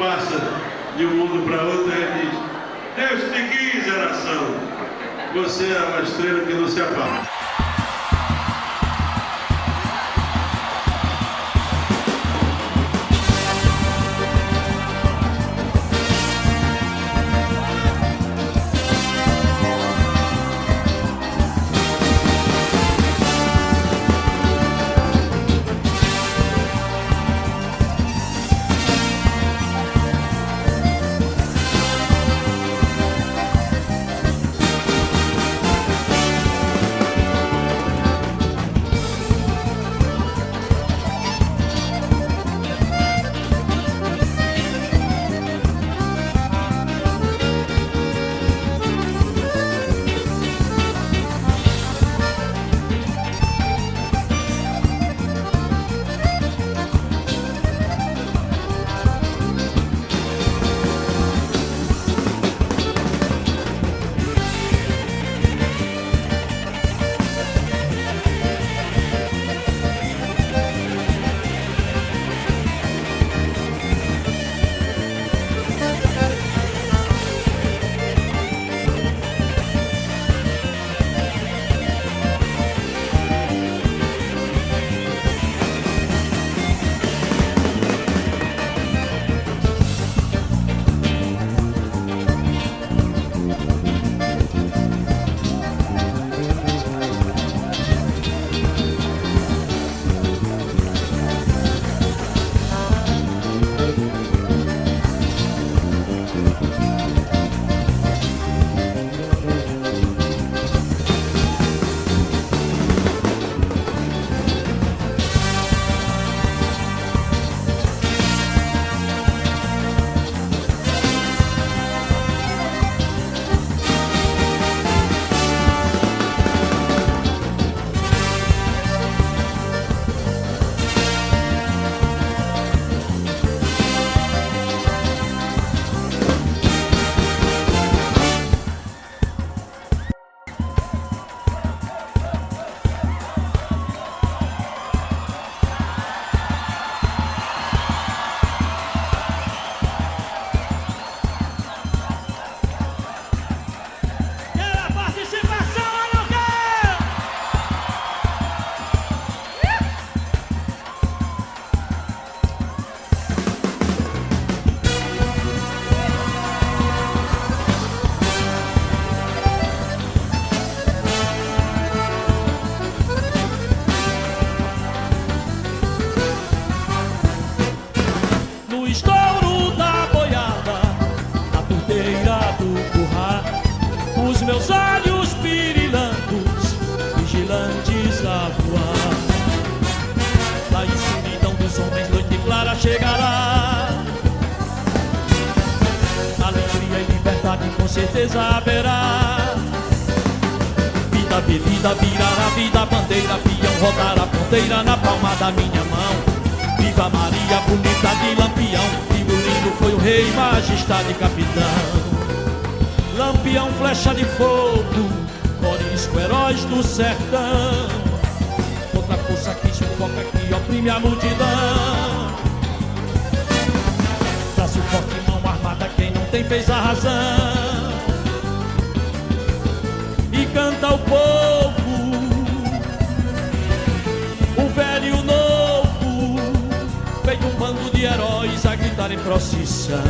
passa de um mundo para outro e diz: Deus te quis, oração. Você é uma estrela que não se apaga. Meus olhos brilhantes, vigilantes a voar. Na escuridão dos homens, noite clara chegará. Alegria e liberdade com certeza haverá. Vida, vida, virar a vida, bandeira, peão, rodar a ponteira na palma da minha mão. Viva Maria, bonita de Lampião, vivo lindo foi o rei, majestade, capitão. Lampião, flecha de fogo, Corisco, heróis do sertão. Outra força que sufoca, que oprime a multidão. Braço forte, mão armada, quem não tem fez a razão. E canta o povo, o velho e o novo, feito um bando de heróis a gritar em procissão.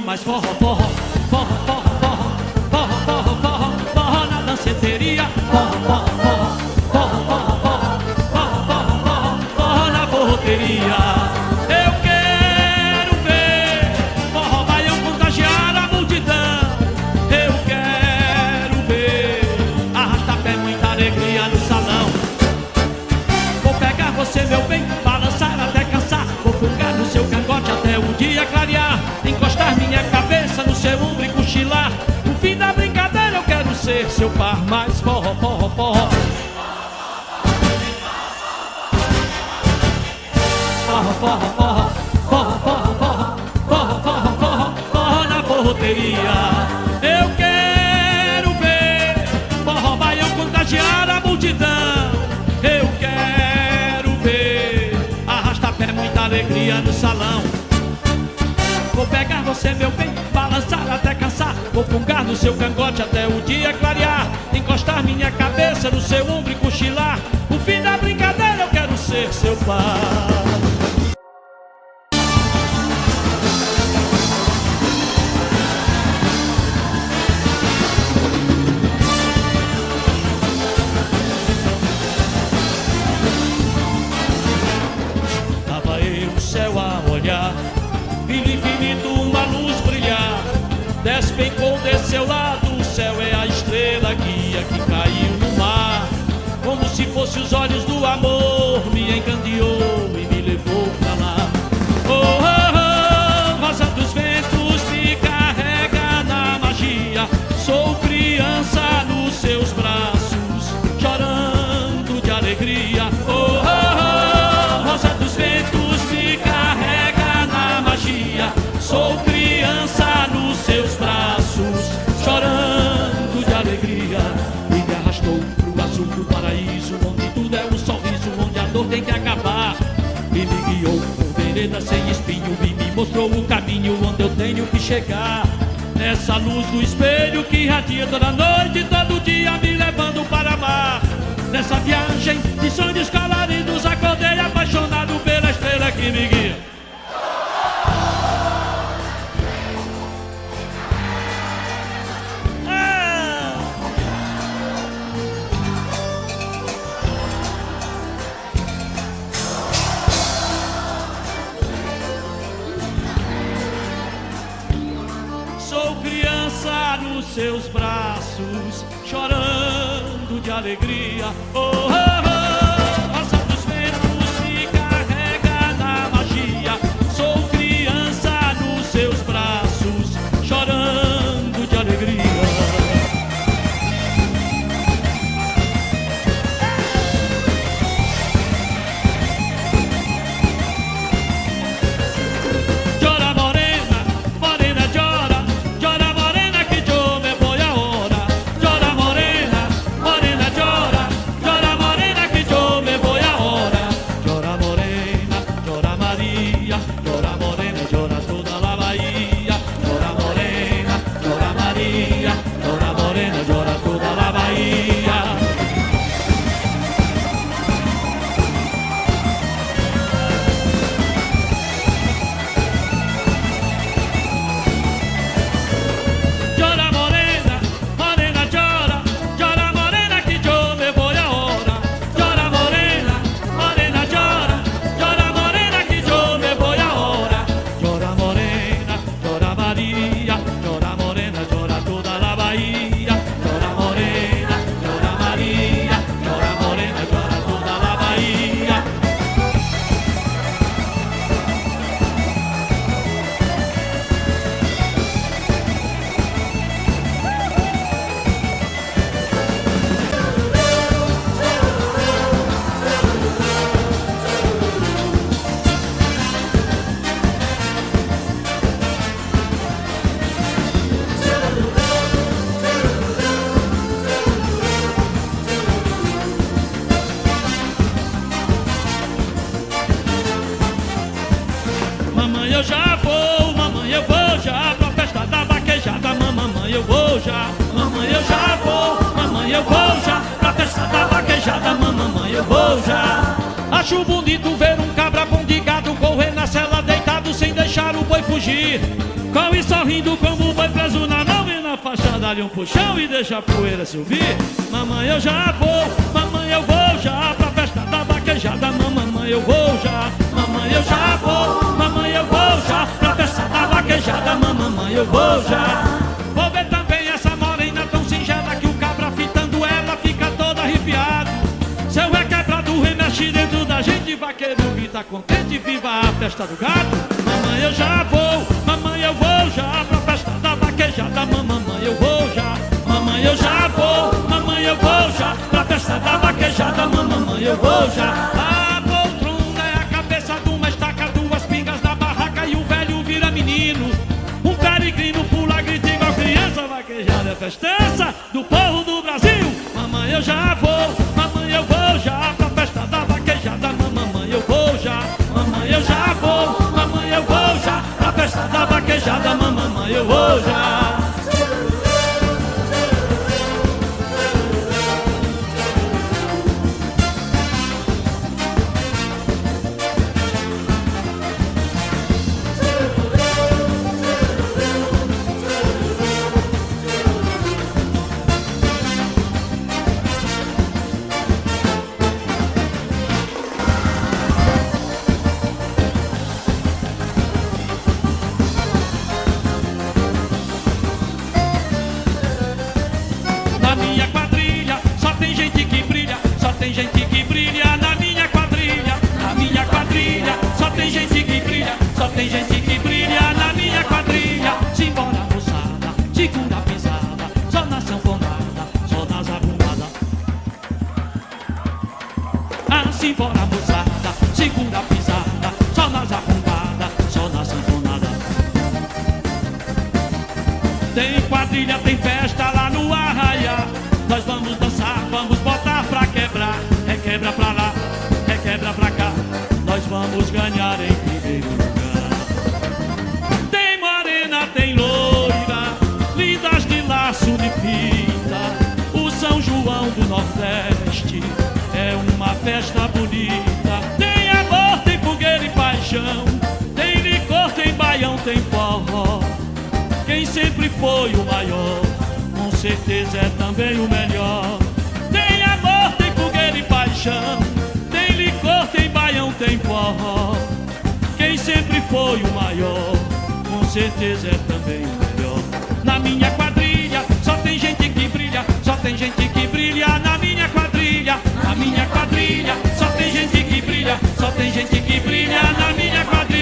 Mais forró, forró, forró, forró, forró, forró, forró, forró na danceteria. Forró, forró, forró, forró, forró, forró, forró, forró, forró na forroteria. você, meu bem, balançar até cansar. Vou fungar no seu cangote até o dia clarear. Encostar minha cabeça no seu ombro e cochilar. No fim da brincadeira eu quero ser seu par. Mais forró, forró, forró. Forró, forró, forró. Forró, forró, forró. Forró, forró, forró. Forró na forroteria. Eu quero ver forró baião contagiar a multidão. Eu quero ver arrasta-pé, muita alegria no salão. Vou pegar você, meu bem, balançar até cansar. Vou fungar no seu cangote até o dia clarear. Encostar minha cabeça no seu ombro e cochilar. No fim da brincadeira eu quero ser seu par. Tava eu no céu a olhar, vi no infinito uma luz brilhar. Despencou desse seu lado, o céu é a estrela guia que caiu no mar. Como se fosse os olhos do amor, me encandeou e me levou pra lá. Oh, oh, oh, rosa dos ventos me carrega na magia. Sou criança nos seus braços, chorando de alegria. Oh, oh, oh, rosa dos ventos me carrega na magia. Sou criança nos seus braços, chorando de alegria. E me arrastou pro azul do paraíso, onde tudo é um sorriso, onde a dor tem que acabar. E me guiou por vereda sem espinho e me mostrou o caminho onde eu tenho que chegar. Nessa luz do espelho que irradia toda noite, todo dia me levando para amar. Nessa viagem de sonhos coloridos, acordei apaixonado pela estrela que me guia. Sou criança nos seus braços, chorando de alegria. Oh, oh, oh, rosa dos ventos me carrega na magia. Sou criança nos seus braços, chorando de alegria. eu já vou, mamãe, eu vou já pra festa da vaquejada, mamãe, eu vou já, mamãe, eu já vou, mamãe, eu vou já pra festa da vaquejada, mamãe, eu vou já. Acho bonito ver um cabra bom de gado correr na cela deitado sem deixar o boi fugir, corre sorrindo como o boi preso na mão e na faixa dá-lhe um puxão e deixa a poeira subir. Mamãe, eu já vou, mamãe, eu vou já pra festa da vaquejada, mamãe, eu vou já, mamãe, eu já vou, mamãe, eu vou já pra festa da vaquejada, mamãe, eu vou já. Vou ver também essa morena tão singela que o cabra fitando ela fica todo arrepiado. Seu requebrado remexe dentro da gente. vaqueiro grita contente, viva a festa do gado. Mamãe, eu já vou, mamãe, eu vou já pra festa da vaquejada. Mamãe, eu vou já, mamãe, eu já vou, mamãe, eu vou já pra festa da vaquejada. Mamãe, eu vou já. A poltrona é a cabeça de uma estaca, duas pingas na barraca e o velho vira menino. Um peregrino pula, grita igual criança. Vaquejada é festança do povo do Brasil. Mamãe, eu já vou, mamãe, eu vou já pra festa da vaquejada. Mamãe, eu vou já, mamãe, eu já vou, mamãe, eu vou já pra festa da vaquejada. Mamãe, eu vou já. Na minha quadrilha só tem gente que brilha, só tem gente que brilha na minha quadrilha. Na minha quadrilha só tem gente que brilha, só tem gente que brilha na minha quadrilha. Simbora moçada, segura a pisada, só na sanfonada, só na zabumada. Ah, simbora moçada, segura a pisada, só na zabumada, só na sanfonada. Tem quadrilha, tem festa lá no arraiá. Nós vamos dançar, vamos botar pra quebrar. É quebra pra lá, é quebra pra cá. Nós vamos ganhar em primeiro lugar. Tem morena, tem loira, lindas de laço de fita. O São João do Nordeste é uma festa bonita. Tem amor, tem fogueira e paixão, tem licor, tem baião, tem forró. Quem sempre foi o maior, com certeza é também o melhor. Tem amor, tem fogueira e paixão, tem licor, tem baião, tem forró. Quem sempre foi o maior, com certeza é também o melhor. Na minha quadrilha só tem gente que brilha, só tem gente que brilha na minha quadrilha. Na minha quadrilha só tem gente que brilha, só tem gente que brilha na minha quadrilha.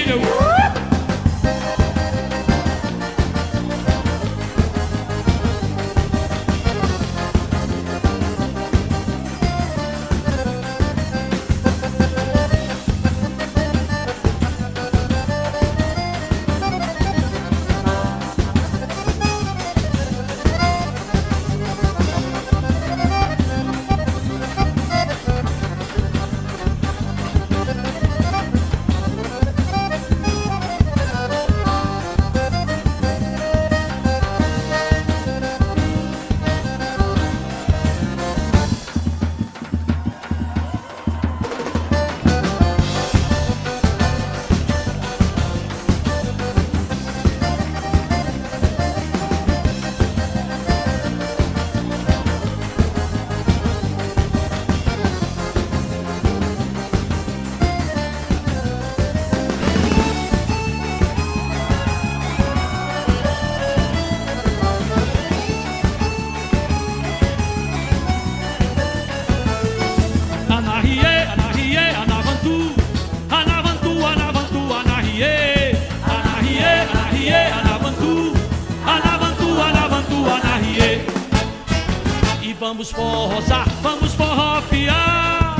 Vamos forrosar, vamos forrofiar,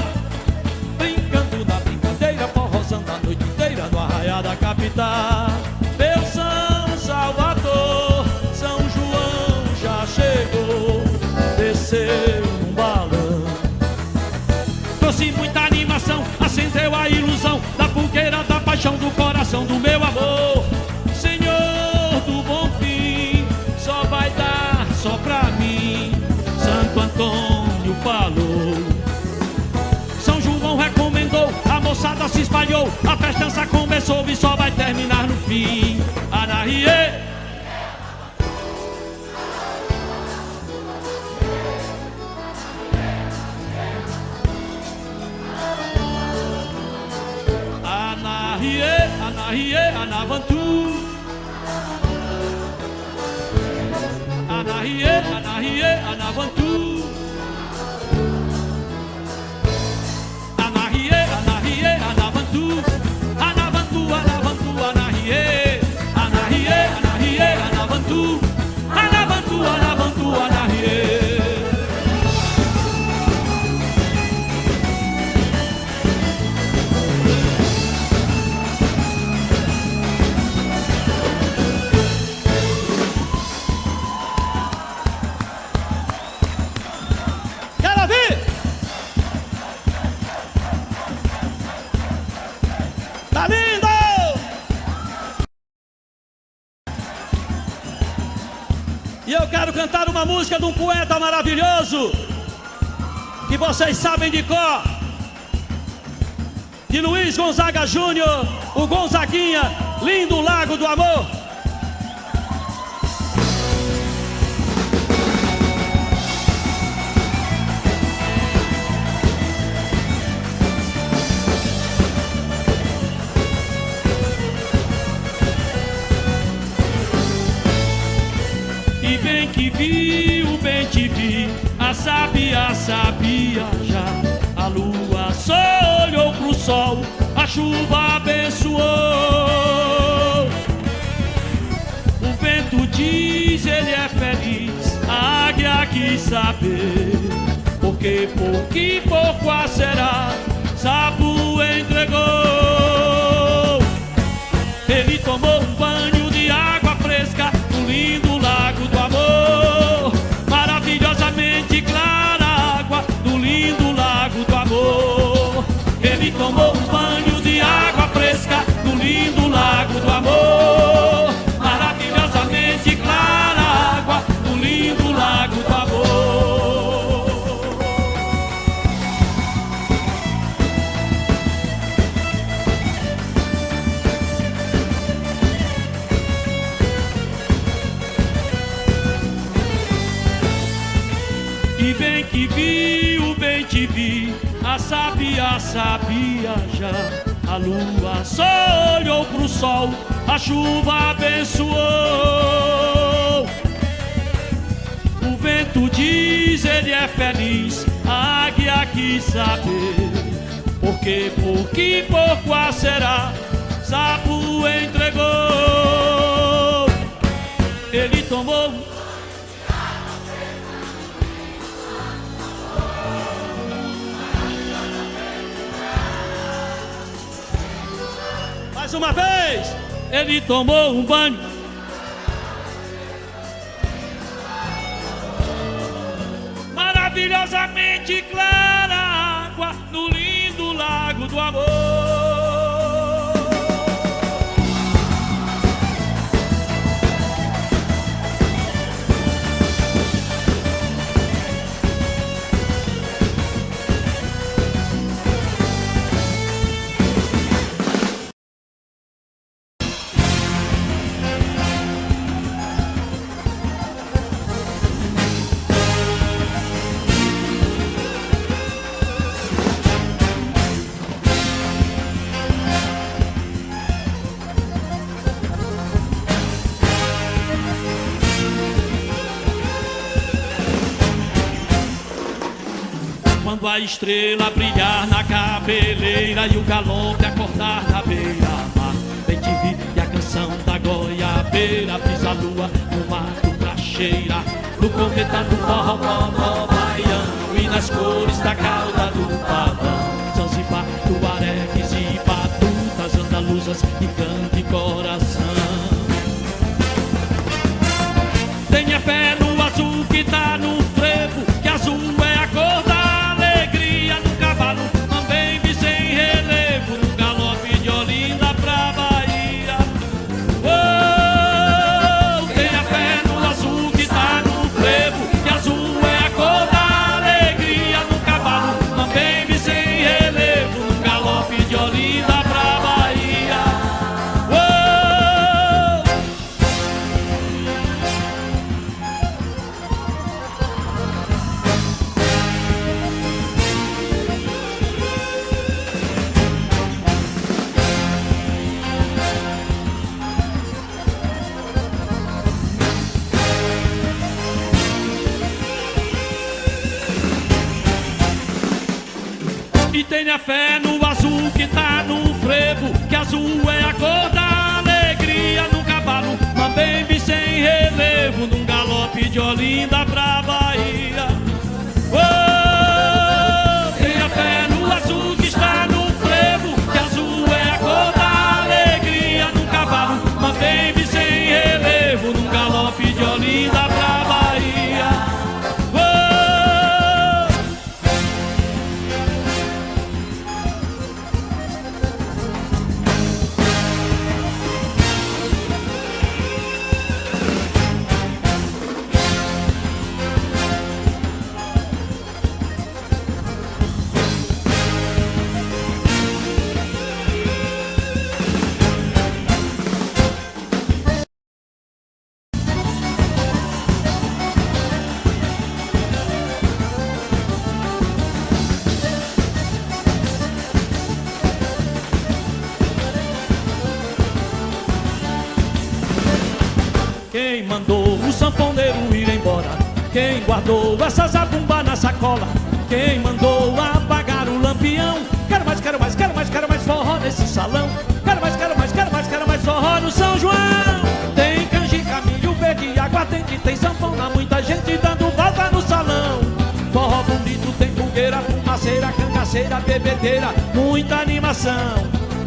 brincando na brincadeira, forrosando a noite inteira no arraial da capital. Meu São Salvador, São João já chegou, desceu num balão, trouxe muita animação, acendeu a ilusão da fogueira da paixão do coração do meu amor. Senhor do bom fim, só vai dar só pra mim. Santo Antônio falou, São João recomendou, a moçada se espalhou, a festança começou e só vai terminar no fim. Anahiê, Anahiê, Anahiê, Anavantu, Anahiê, Anahiê, Anavantu, Anahiê, Anahiê, Anavantu. Coisa linda! E eu quero cantar uma música de um poeta maravilhoso que vocês sabem de cor, de Luiz Gonzaga Júnior, o Gonzaguinha, lindo Lago do Amor. E bem que vi, bem te vi, a sabia já. A lua só olhou pro sol, a chuva abençoou. O vento diz, ele é feliz, a águia quis saber. Porque pouco e pouco a será, sapo entregou. Ele tomou um banho de água fresca no lindo lago do amor. Maravilhosamente clara água do lindo lago do amor. Ele tomou um banho de água fresca no lindo lago do amor. Maravilhosamente clara água do lindo lago do amor. E bem que vi, bem te vi, a sabia já. A lua só olhou pro sol, a chuva abençoou. O vento diz, ele é feliz, a águia quis saber. Porque pouco e pouco a será, sapo entregou. Ele tomou mais uma vez. Ele tomou um banho maravilhosamente clara água no lindo lago do amor. Quando a estrela brilhar na cabeleira e o galope acordar na beira-mar, bem te vi e a canção da goiabeira, brisa a lua no mato pra cheirar, no cometa do forró baiano e nas cores da cauda do pavão. Zanzibar, tuaregues e batutas, andaluzas e canto e coração. Tenha fé no azul que tá no frevo, que azul é a cor da alegria. No cavalo também vi sem relevo, no galope de Olinda pra Bahia. Oh, tenha fé no azul que tá no frevo, que azul é a cor da alegria. No cavalo também vi sem relevo, no galope de Olinda pra Bahia. Oh, e tenha fé no azul que tá no frevo, que azul é a cor da alegria. No cavalo também vi sem relevo, num galope de Olinda pra Bahia. Oh, tenha fé no azul que está no frevo, que azul é a cor da alegria. No cavalo também vi sem relevo, num galope de Olinda pra Bahia. Oh, Quem mandou o sanfoneiro ir embora? Quem guardou essa zabumba na sacola? Quem mandou apagar o lampião? Quero mais, quero mais, quero mais, quero mais forró nesse salão. Quero mais, quero mais, quero mais, quero mais forró no São João. Tem canjica, milho verde, aguardente, tem sanfona, muita gente dando volta no salão. Forró bonito, tem fogueira, fumaceira, cangaceira, bebedeira, muita animação.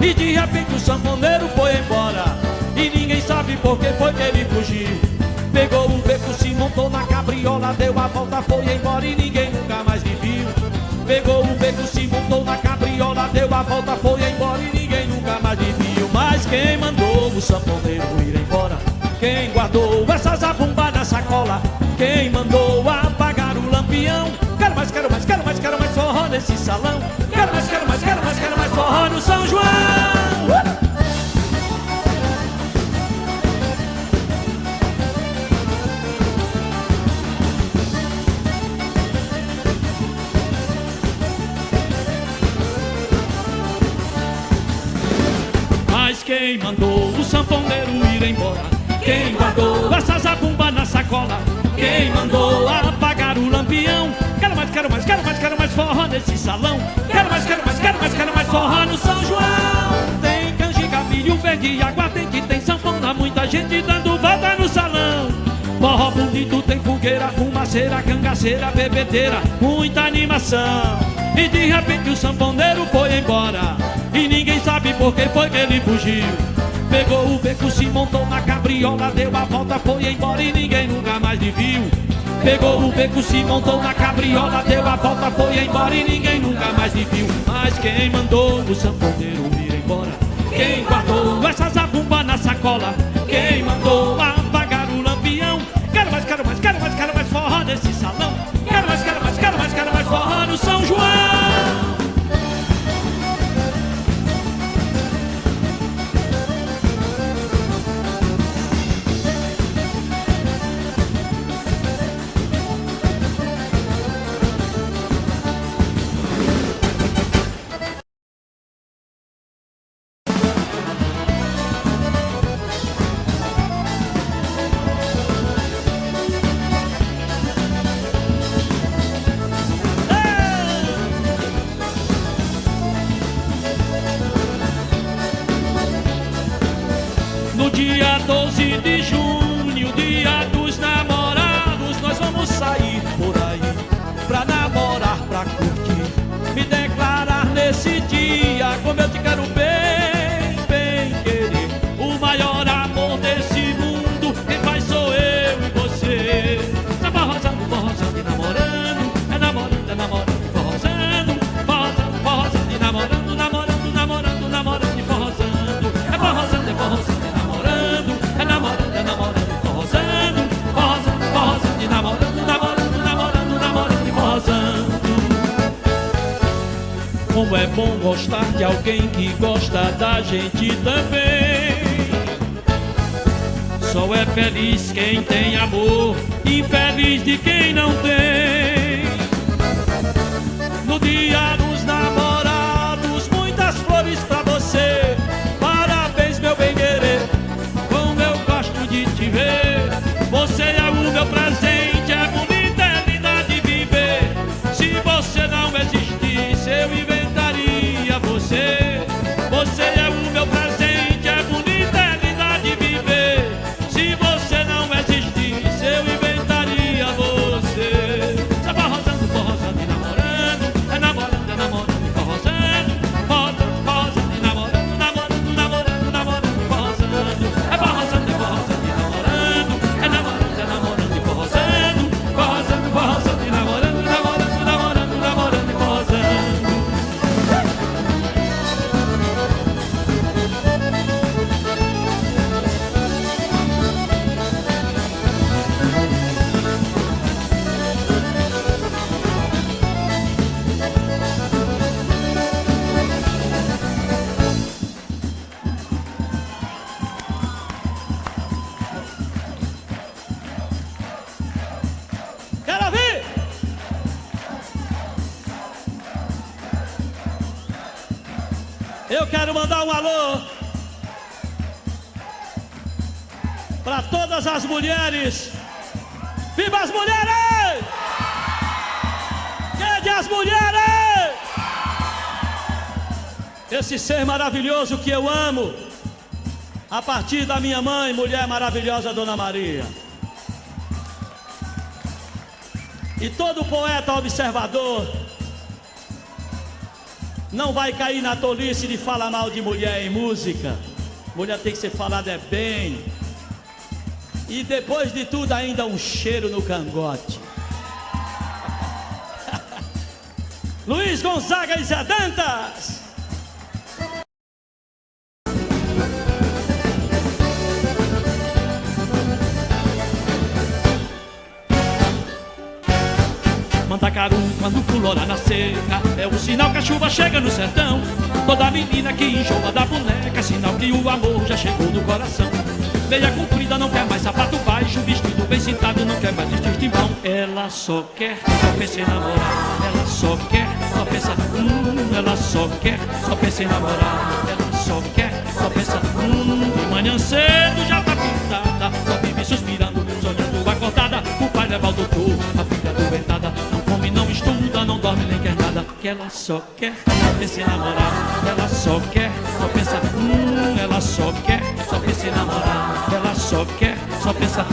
E de repente o sanfoneiro foi embora e ninguém sabe por que foi que ele fugiu. Pegou o beco, se montou na cabriola, deu a volta, foi embora e ninguém nunca mais lhe viu. Pegou o beco, se montou na cabriola, deu a volta, foi embora e ninguém nunca mais lhe viu. Mas quem mandou o sanfoneiro ir embora? Quem guardou essa zabumba na sacola? Quem mandou apagar o lampião? Quero mais, quero mais, quero mais, quero mais forró nesse salão. Quero mais, quero mais, quero mais, quero mais forró no São João. Mas quem mandou o sanfoneiro ir embora? Quem guardou essa zabumba na sacola? Quem mandou apagar o lampião? Quero mais, quero mais, quero mais, quero mais forró nesse salão. Quero mais, quero mais, quero mais, quero mais forró no São João. Tem canjica, milho verde, aguardente, tem sanfona, muita gente dando volta no salão. Forró bonito, tem fogueira, fumaceira, cangaceira, bebedeira, muita animação. E de repente o sanfoneiro foi embora e ninguém sabe por que foi que ele fugiu. Pegou o beco, se montou na cabriola, deu a volta, foi embora e ninguém nunca mais lhe viu. Pegou o beco, se montou na cabriola, deu a volta, foi embora e ninguém nunca mais lhe viu. Mas quem mandou o sanfoneiro ir embora? Quem guardou essa zabumba na sacola? Quem mandou apagar o lampião? Quero mais, quero mais, quero mais, quero mais forró nesse salão. Quero mais, quero mais, quero mais, quero mais forró no São João. No dia 12 de junho, dia dos namorados, nós vamos sair por aí pra namorar, pra curtir, me declarar nesse dia como eu te quero bem, bem querer. O maior amor desse mundo, quem faz sou eu e você. Tá forrosando, forrosando e namorando, é namorando, é namorando e forrosando, forrosando, forrosando e namorando, namorando, namorando, namorando e forrosando, é forrosando, é forrosando. Como é bom gostar de alguém que gosta da gente também. Só é feliz quem tem amor, infeliz de quem não tem. No dia dos namorados, muitas flores pra você. Parabéns, meu bem-querer, como eu gosto de te ver. Você é o meu presente, é bonita, é linda de viver. Se você não existisse, eu inventaria você. Você é o meu presente, é bonita, é linda de viver. Se você não existisse, eu inventaria você. Tá forrosando, forrosando e namorando, é namorando, é namorando e forrosando, forrosando, forrosando e namorando, namorando, namorando, namorando e forrosando. É forrosando, é forrosando e namorando, é namorando, é namorando e forrosando, forrosando, forrosando e namorando, namorando, namorando, namorando e forrosando. Quero ouvir! Eu quero mandar um alô Para todas as mulheres. Viva as mulheres! Quede as mulheres! Esse ser maravilhoso que eu amo, a partir da minha mãe, mulher maravilhosa, Dona Maria. E todo poeta observador não vai cair na tolice de falar mal de mulher em música. Mulher tem que ser falada bem. E depois de tudo ainda um cheiro no cangote. Luiz Gonzaga e Zé Dantas. Mandacaru, quando fulora na seca, é o sinal que a chuva chega no sertão. Toda menina que enjoa da boneca, sinal que o amor já chegou no coração. Meia comprida não quer mais sapato baixo, vestido bem cintado não quer mais vestir timbão. Ela só pensa em namorar. Ela só pensa, ela só pensa em namorar. Ela só pensa, de manhã cedo já tá pintada, só vive suspirando, sonhando acordada. O pai leva ao doutor, a filha doentada, não come, não estuda, não dorme nem quer nada. Que ela só pensa em namorar. Ela só pensa, ela só pensa em namorar. Ela só pensa,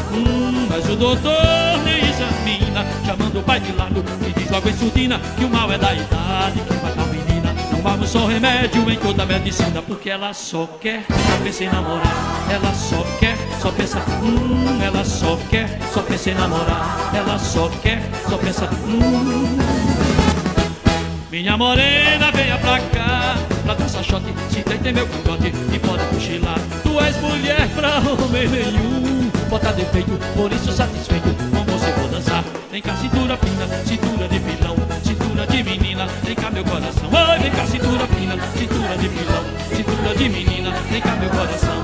mas o doutor nem examina, chamando o pai de lado e diz logo em surdina que o mal é da idade, que mata a menina. Não vamos só remédio em toda a medicina, porque ela só pensa em namorar. Ela só pensa, ela só pensa em namorar. Ela só pensa, Minha morena, venha pra cá, pra dançar shot, se tem meu cangote e pode cochilar. Tu és mulher pra homem nenhum, bota defeito, por isso satisfeito, com você vou dançar. Vem cá, cintura fina, cintura de pilão, cintura de menina, vem cá meu coração. Oi, vem cá, cintura fina, cintura de pilão, cintura de menina, vem cá meu coração.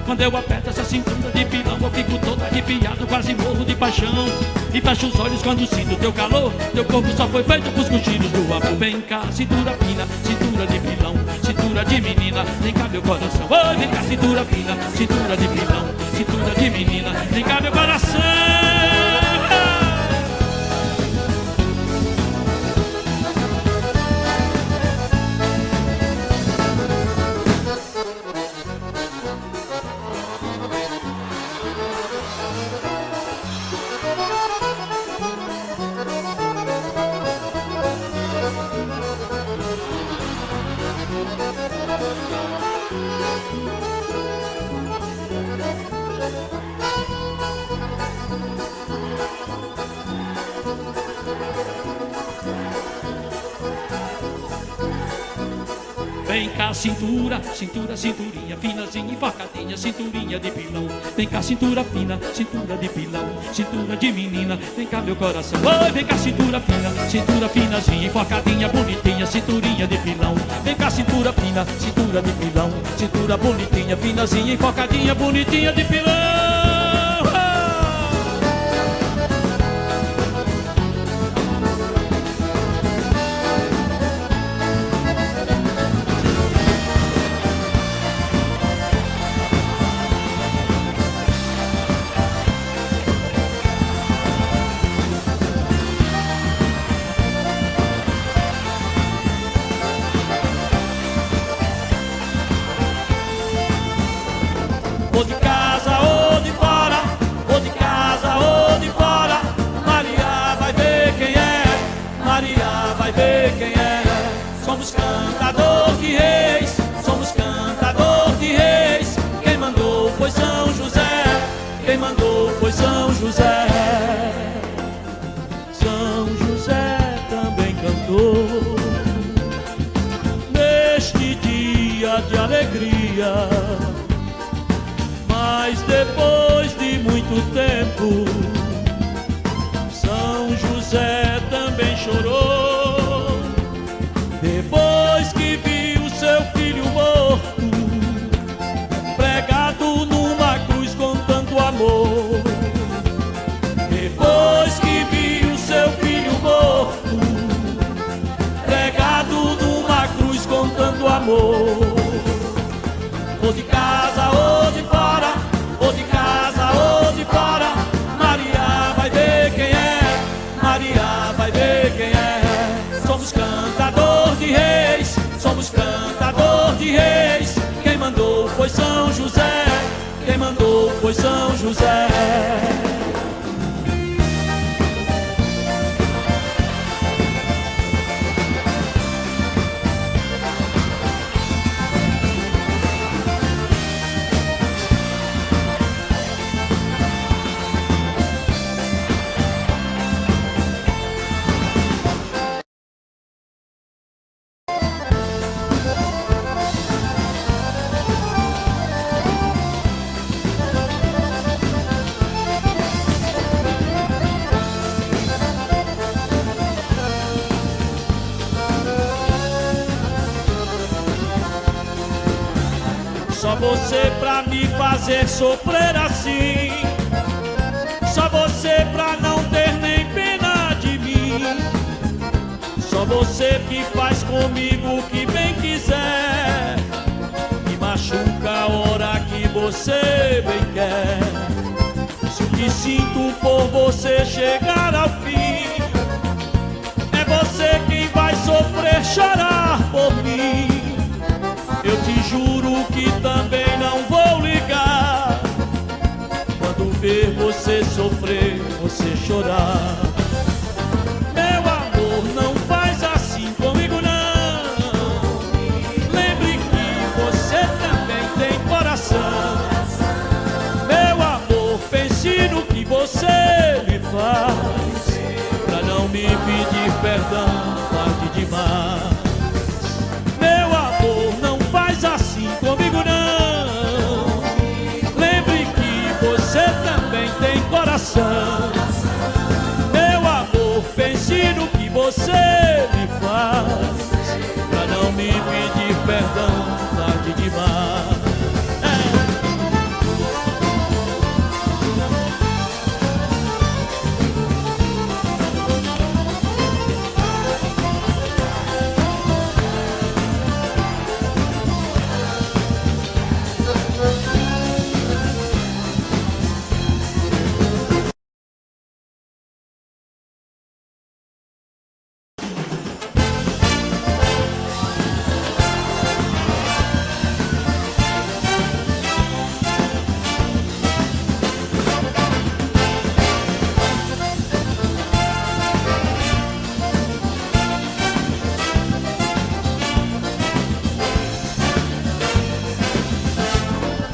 Quando eu aperto essa cintura de pilão, eu fico todo arrepiado, quase morro de paixão. E fecho os olhos quando sinto teu calor, teu corpo só foi feito pros cochilos do amor. Vem cá, cintura fina, cintura de pilão, cintura de menina, vem cá meu coração. Oi, vem cá, cintura fina, cintura de pilão, cintura de menina, vem cá meu coração. Vem cá, cintura, cintura, cinturinha, finazinha, enfocadinha, cinturinha de pilão. Vem cá, cintura fina, cintura de pilão, cintura de menina, vem cá meu coração. Oi, vem cá, cintura finazinha, enfocadinha, bonitinha, cinturinha de pilão. Vem cá, cintura fina, cintura de pilão, cintura bonitinha, finazinha, enfocadinha, bonitinha de pilão. Ou de casa ou de fora, ou de casa ou de fora, Maria vai ver quem é, Maria vai ver quem é. Somos cantador de reis, somos cantador de reis. Quem mandou foi São José, quem mandou foi São José. São José também cantou neste dia de alegria. Mas depois de muito tempo, São José também chorou. Depois que viu seu filho morto, pregado numa cruz com tanto amor. Depois que viu seu filho morto, pregado numa cruz com tanto amor. Ou de casa ou de fora, ou de casa José. Só você pra me fazer sofrer assim, só você pra não ter nem pena de mim, só você que faz comigo o que bem quiser, me machuca a hora que você bem quer. Se o que sinto por você chegar ao fim, é você quem vai sofrer, chorar por mim. Eu te juro que também não vou ligar quando ver você sofrer, você chorar. Meu amor, não faz assim comigo não. Lembre que você também tem coração. Meu amor, pense no que você me faz, pra não me pedir perdão tarde demais. Assim comigo não. Lembre que você também tem coração. Meu amor, pense no que você me faz, pra não me pedir perdão tarde demais.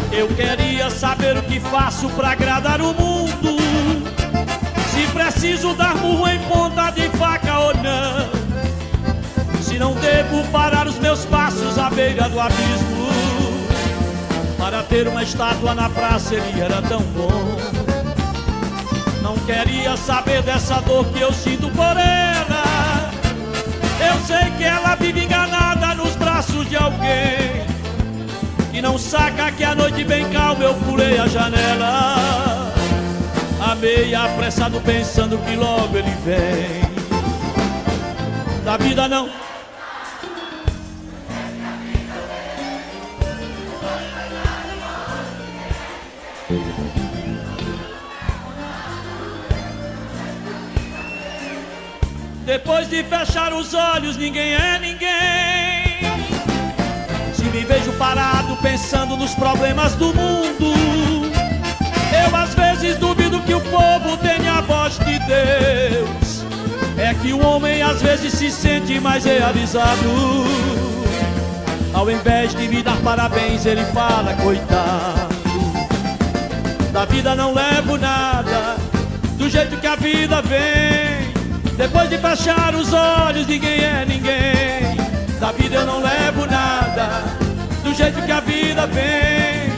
Eu queria saber o que faço pra agradar o mundo, se preciso dar murro em ponta de faca ou não, se não devo parar os meus passos à beira do abismo. Para ter uma estátua na praça ele era tão bom. Não queria saber dessa dor que eu sinto por ela. Eu sei que ela vive enganada nos braços de alguém e não saca que a noite bem calma eu pulei a janela. Amei apressado pensando que logo ele vem. Da vida não. Depois de fechar os olhos ninguém é ninguém. Me vejo parado pensando nos problemas do mundo. Eu às vezes duvido que o povo tenha a voz de Deus. É que o homem às vezes se sente mais realizado. Ao invés de me dar parabéns ele fala coitado. Da vida não levo nada, do jeito que a vida vem. Depois de fechar os olhos ninguém é ninguém. Da vida eu não levo nada, do jeito que a vida vem.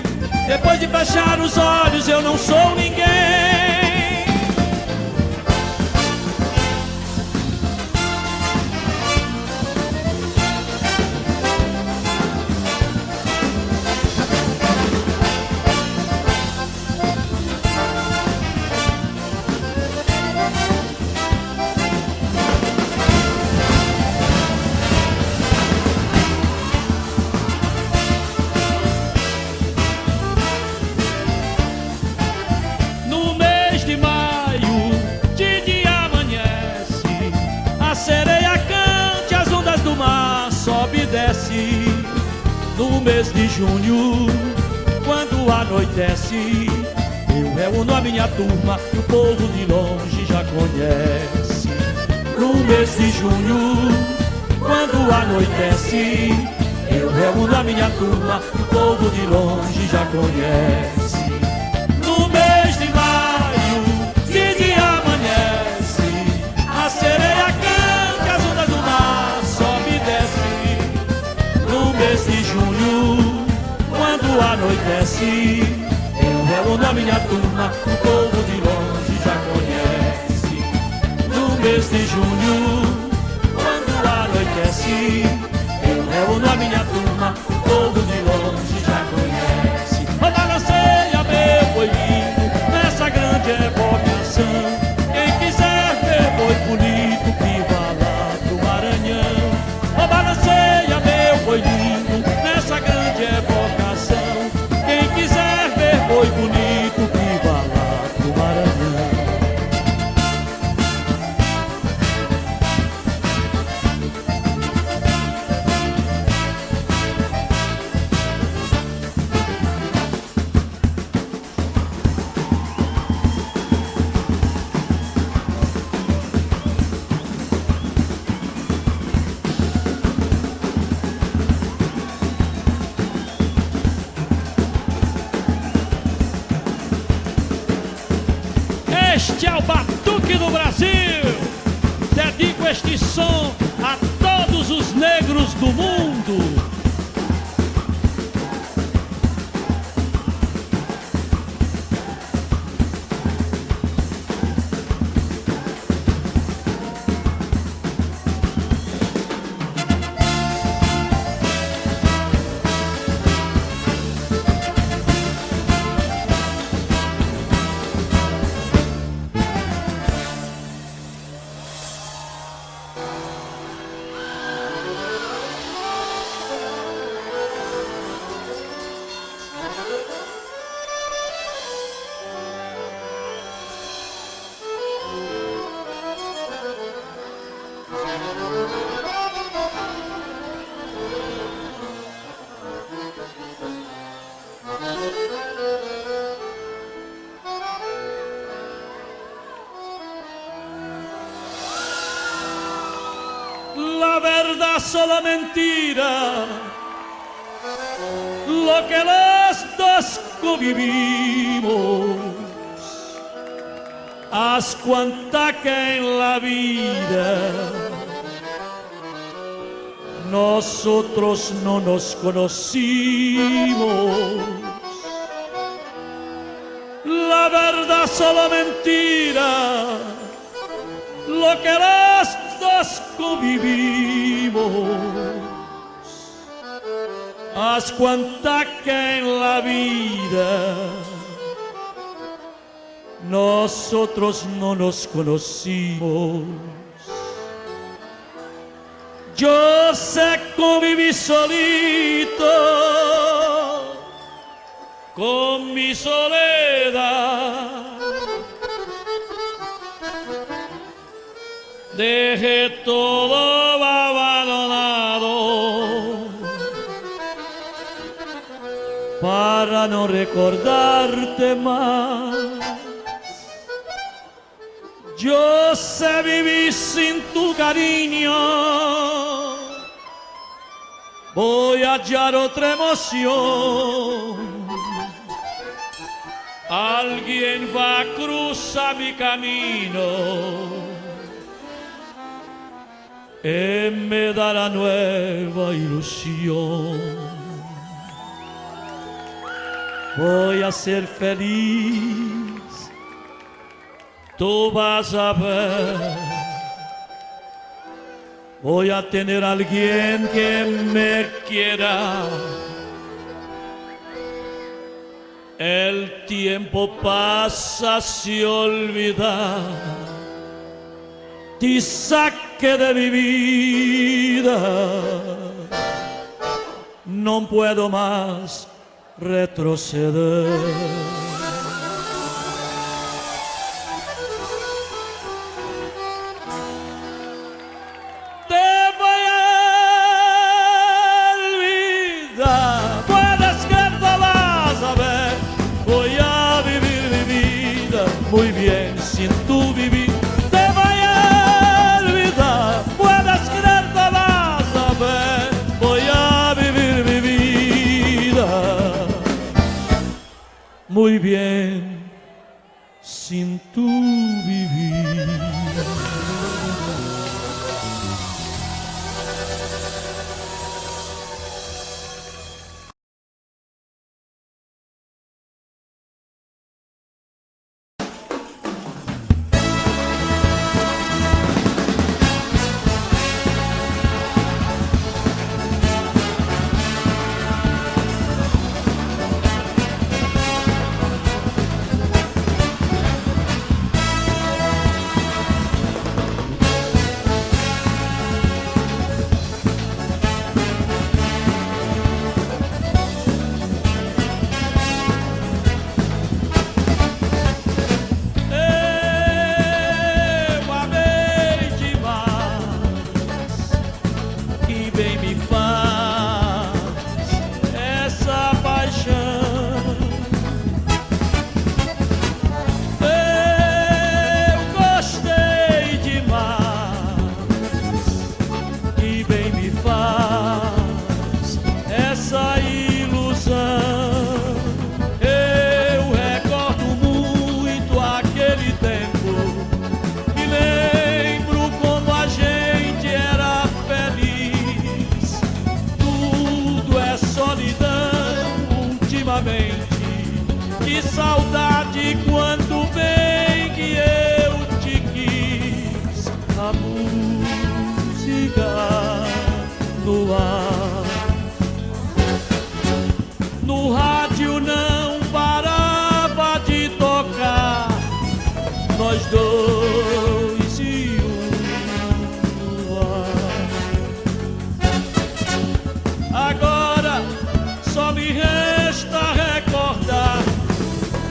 Depois de fechar os olhos eu não sou ninguém. No mês de junho, quando anoitece, Eu reúno a minha turma, que o povo de longe já conhece. No mês de junho, quando anoitece, eu reúno a minha turma, que o povo de longe já conhece. No mês de maio, de dia amanhece, a sereia canta, as ondas do mar sobe e desce. No mês de junho, quando anoitece, eu reúno a minha turma, o povo de longe já conhece. No mês de junho, quando anoitece, eu reúno a minha turma, o povo de longe já conhece. Eu balanceia meu boi lindo nessa grande evocação. Quem quiser ver boi bonito que vá lá pro Maranhão. Eu balanceia meu boi lindo nessa grande evocação. Quem quiser ver boi bonito que vá lá pro Maranhão. Este é o Batuque do Brasil. Dedico este som a todos os negros do mundo. La verdad solo mentira, lo que los dos convivimos. Haz cuenta que en la vida nosotros no nos conocimos. La verdad solo mentira, lo que los dos convivimos. Haz cuenta que en la vida nosotros no nos conocimos. Yo sé convivir solito con mi soledad. Dejé todo abandonado para no recordarte más. Yo sé vivir sin tu cariño, voy a hallar otra emoción. Alguien va a cruzar mi camino y me dará nueva ilusión. Voy a ser feliz, tú vas a ver. Voy a tener a alguien que me quiera. El tiempo pasa, se olvida. Te saqué de mi vida. No puedo más retroceder. sin tu vivir. Te voy a olvidar, puedes creer todas las veces. Voy a vivir mi vida muy bien sin tu vivir. Que saudade, quanto bem que eu te quis. A música no ar, no rádio não parava de tocar. Nós dois e um ar. Agora só me resta recordar,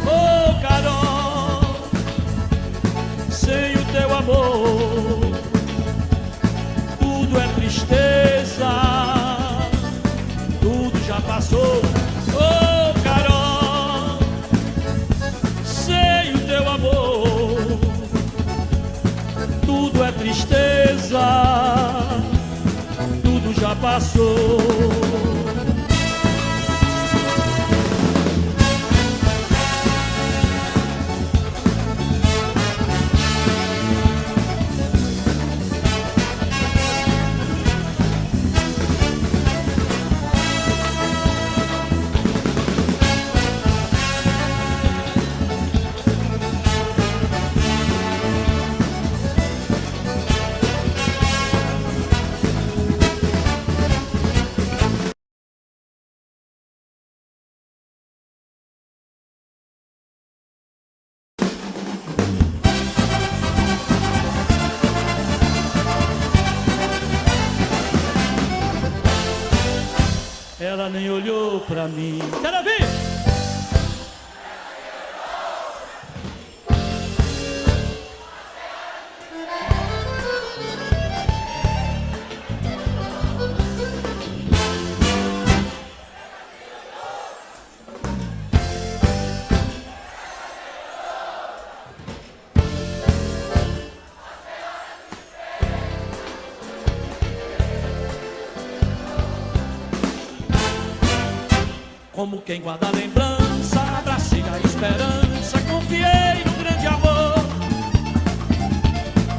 oh Carol, sem o teu amor tudo é tristeza, tudo já passou. Oh Carol, sem o teu amor tudo é tristeza, tudo já passou. Ela nem olhou pra mim. Quero ouvir! Como quem guarda a lembrança, abracei a esperança, confiei no grande amor.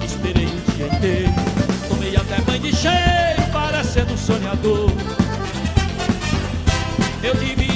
Esperei o dia inteiro, tomei até banho de cheiro, parecendo sonhador. Eu devia